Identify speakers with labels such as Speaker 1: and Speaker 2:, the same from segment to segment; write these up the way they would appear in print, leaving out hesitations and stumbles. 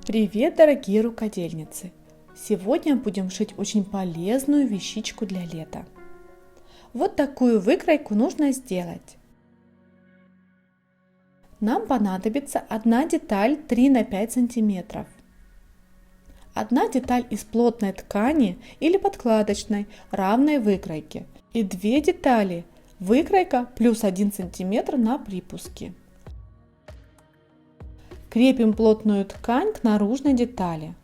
Speaker 1: Привет, дорогие рукодельницы! Сегодня будем шить очень полезную вещичку для лета. Вот такую выкройку нужно сделать. Нам понадобится одна деталь 3 на 5 сантиметров. Одна деталь из плотной ткани или подкладочной равной выкройке. И 2 детали выкройка плюс 1 сантиметр на припуске. Крепим плотную ткань к наружной детали.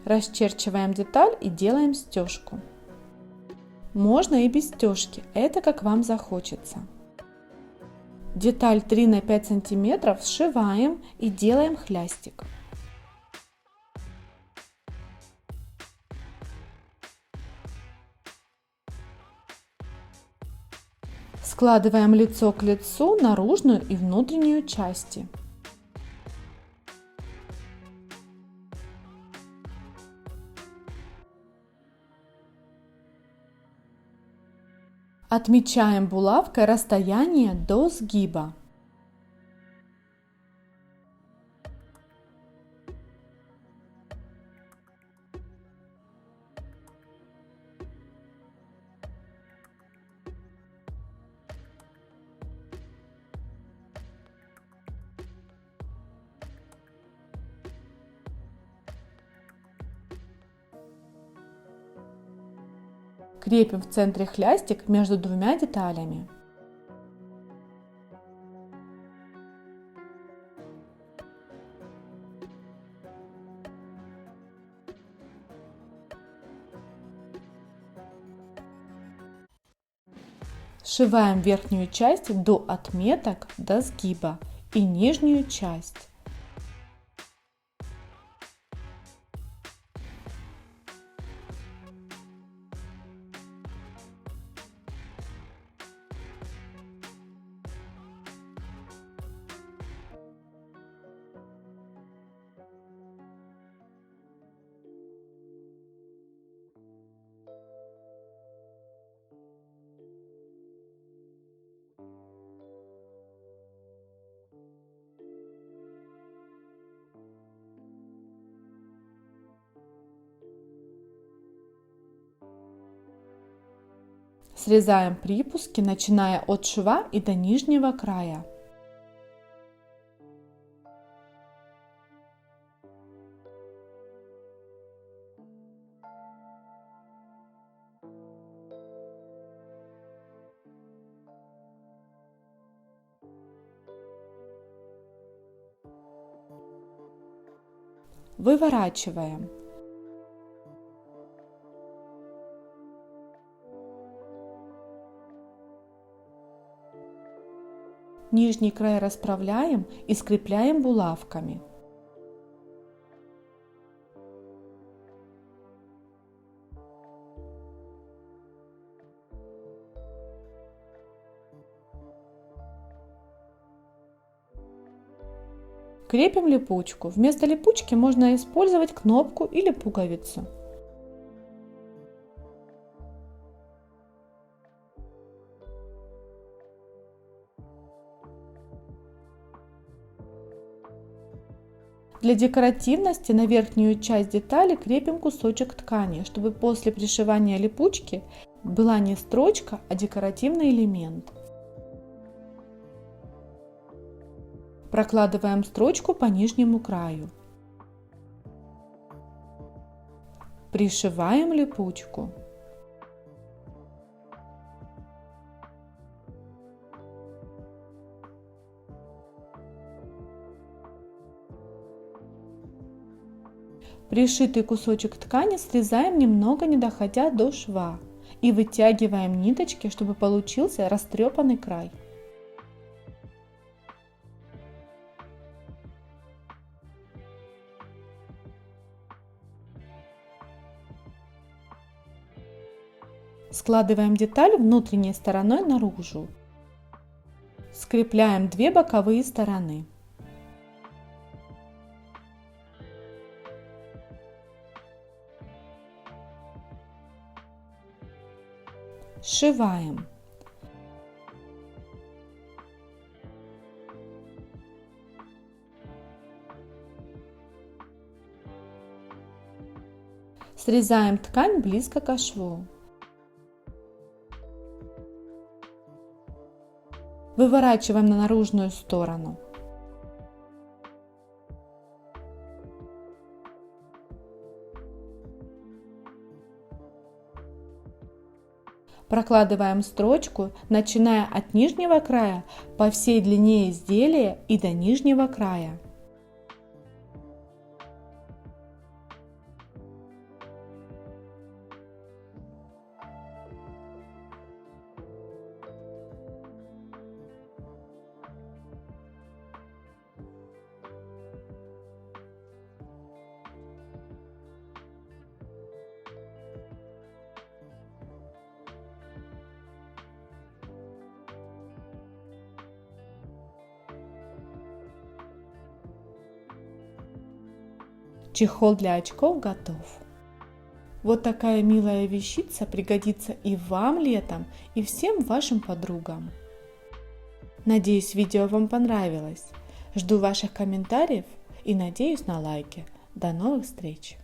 Speaker 1: Расчерчиваем деталь и делаем стежку. Можно и без стежки, это как вам захочется. Деталь 3 на 5 сантиметров сшиваем и делаем хлястик. Складываем лицо к лицу, наружную и внутреннюю части. Отмечаем булавкой расстояние до сгиба. Крепим в центре хлястик между двумя деталями. Сшиваем верхнюю часть до отметок до сгиба и нижнюю часть. Срезаем припуски, начиная от шва и до нижнего края. Выворачиваем. Нижний край расправляем и скрепляем булавками. Крепим липучку. Вместо липучки можно использовать кнопку или пуговицу. Для декоративности на верхнюю часть детали крепим кусочек ткани, чтобы после пришивания липучки была не строчка, а декоративный элемент. Прокладываем строчку по нижнему краю. Пришиваем липучку. Пришитый кусочек ткани срезаем немного, не доходя до шва, и вытягиваем ниточки, чтобы получился растрепанный край. Складываем деталь внутренней стороной наружу. Скрепляем 2 боковые стороны. Сшиваем. Срезаем ткань близко к шву. Выворачиваем на наружную сторону. Прокладываем строчку, начиная от нижнего края по всей длине изделия и до нижнего края. Чехол для очков готов. Вот такая милая вещица пригодится и вам летом, и всем вашим подругам. Надеюсь, видео вам понравилось. Жду ваших комментариев и надеюсь на лайки. До новых встреч!